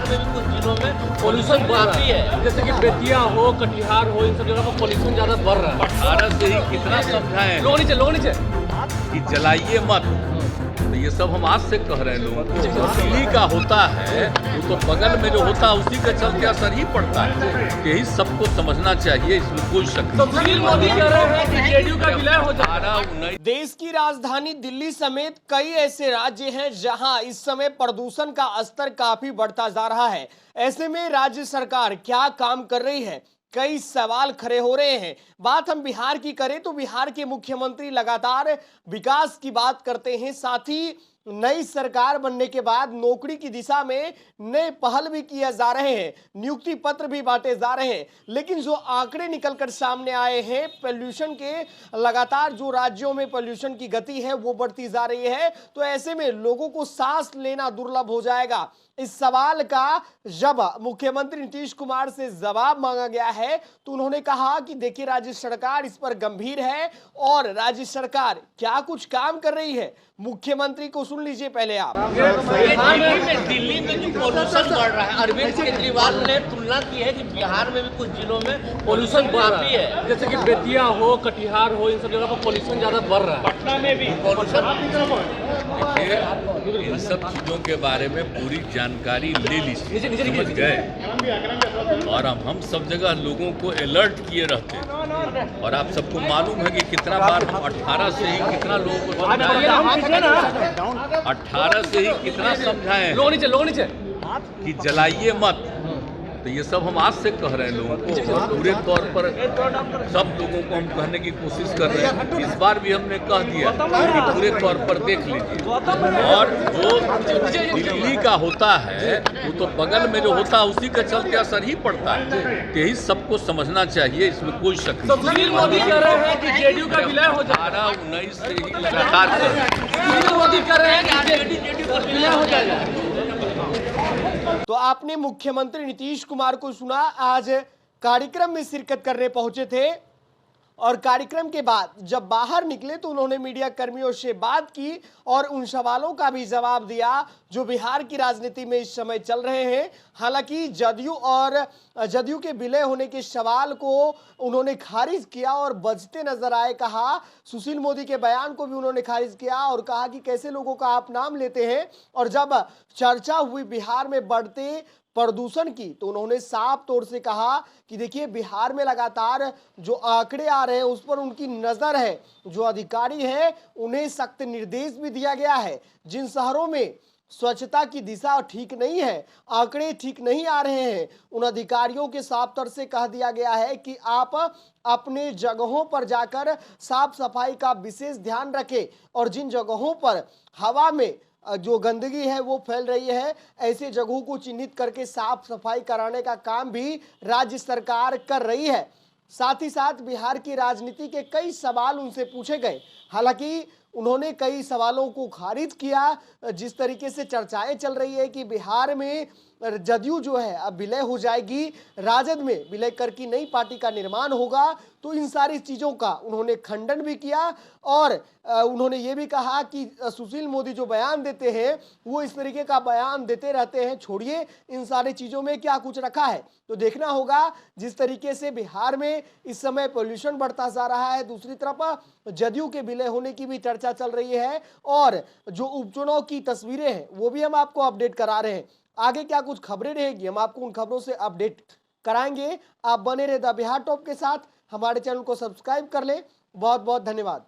बिहार में भी कुछ जिलों में पोल्यूशन काफी है, जैसे कि बेतिया हो, कटिहार हो, इन सब जगह पर पोल्यूशन ज्यादा बढ़ रहा है। 18 से ही कितना समझाएं लोग नीचे कि जलाइए मत। तो ये सब हम आज से कह रहे हैं लोगों को। जो दिल्ली का होता है वो तो बगल में जो होता है उसी के चलते असर ही पड़ता है। यही सबको समझना चाहिए, इसमें कोई शक तो सुशील मोदी कह रहे हैं कि जेडीयू का विलय हो जाए। देश की राजधानी दिल्ली समेत कई ऐसे राज्य हैं जहां इस समय प्रदूषण का स्तर काफी बढ़ता जा रहा है। ऐसे में राज्य सरकार क्या काम कर रही है, कई सवाल खड़े हो रहे हैं। बात हम बिहार की करें तो बिहार के मुख्यमंत्री लगातार विकास की बात करते हैं, साथ ही नई सरकार बनने के बाद नौकरी की दिशा में नए पहल भी किए जा रहे हैं, नियुक्ति पत्र भी बांटे जा रहे हैं। लेकिन जो आंकड़े निकलकर सामने आए हैं पोल्यूशन के, लगातार जो राज्यों में पोल्यूशन की गति है वो बढ़ती जा रही है, तो ऐसे में लोगों को सांस लेना दुर्लभ हो जाएगा। इस सवाल का जब मुख्यमंत्री नीतीश कुमार से जवाब मांगा गया है तो उन्होंने कहा कि देखिए राज्य सरकार इस पर गंभीर है और राज्य सरकार क्या कुछ काम कर रही है। मुख्यमंत्री को सुन लीजिए पहले आप। दिल्ली में जो पोल्यूशन बढ़ रहा है, अरविंद केजरीवाल ने तुलना की है कि बिहार में भी कुछ जिलों में पोल्यूशन काफी है, जैसे कि बेतिया हो, कटिहार हो, इन सब जगह पर पोल्यूशन ज्यादा बढ़ रहा है। पटना में भी इन सब चीजों के बारे में पूरी जानकारी ले ली, समझ गए। और हम सब जगह लोगों को अलर्ट किए रहते हैं। और आप सबको मालूम है कि कितना बार 18 से ही कितना लोगों को 18 से ही कितना समझाएं लोग नीचे कि जलाइए मत। तो ये सब हम आज से कह रहे हैं लोगों को। और पूरे तौर पर सब लोगों को हम कहने की कोशिश कर रहे हैं। इस बार भी हमने कह दिया कि पूरे तौर पर देख लीजिए। और जो दिल्ली का होता है वो तो बगल में जो होता है उसी के चलते असर ही पड़ता है। यही सबको समझना चाहिए, इसमें कोई शक तो सुशील मोदी कह रहे हैं कि जेडीयू का विलय हो जाए। 18-19 से ही लगातार सुशील मोदी कह रहे हैं कि जेडीयू का विलय हो जाएगा। तो आपने मुख्यमंत्री नीतीश कुमार को सुना, आज कार्यक्रम में शिरकत करने पहुंचे थे और कार्यक्रम के बाद जब बाहर निकले तो उन्होंने मीडिया कर्मियों से बात की और उन सवालों का भी जवाब दिया जो बिहार की राजनीति में इस समय चल रहे हैं। हालांकि जदयू के विलय होने के सवाल को उन्होंने खारिज किया और बचते नजर आए। कहा सुशील मोदी के बयान को भी उन्होंने खारिज किया और कहा कि कैसे लोगों का आप नाम लेते हैं। और जब चर्चा हुई बिहार में बढ़ते प्रदूषण की तो उन्होंने साफ तौर से कहा कि देखिए बिहार में लगातार जो आंकड़े आ रहे हैं उस पर उनकी नजर है। जो अधिकारी हैं उन्हें सख्त निर्देश भी दिया गया है। जिन शहरों में स्वच्छता की दिशा ठीक नहीं है, आंकड़े ठीक नहीं आ रहे हैं, उन अधिकारियों के साफ तौर से कह दिया गया है कि आप अपने जगहों पर जाकर साफ सफाई का विशेष ध्यान रखें और जिन जगहों पर हवा में जो गंदगी है वो फैल रही है, ऐसे जगहों को चिन्हित करके साफ सफाई कराने का काम भी राज्य सरकार कर रही है। साथ ही साथ बिहार की राजनीति के कई सवाल उनसे पूछे गए। हालांकि उन्होंने कई सवालों को खारिज किया। जिस तरीके से चर्चाएं चल रही है कि बिहार में जदयू जो है अब विलय हो जाएगी, राजद में विलय कर की नई पार्टी का निर्माण होगा, तो इन सारी चीज़ों का उन्होंने खंडन भी किया और उन्होंने ये भी कहा कि सुशील मोदी जो बयान देते हैं वो इस तरीके का बयान देते रहते हैं, छोड़िए इन सारी चीज़ों में क्या कुछ रखा है। तो देखना होगा जिस तरीके से बिहार में इस समय पोल्यूशन बढ़ता जा रहा है, दूसरी तरफ जदयू के विलय होने की भी चर्चा चल रही है और जो उपचुनाव की तस्वीरें हैं वो भी हम आपको अपडेट करा रहे हैं। आगे क्या कुछ खबरें रहेगी हम आपको उन खबरों से अपडेट कराएंगे। आप बने रहे द बिहार टॉप के साथ, हमारे चैनल को सब्सक्राइब कर लें। बहुत बहुत धन्यवाद।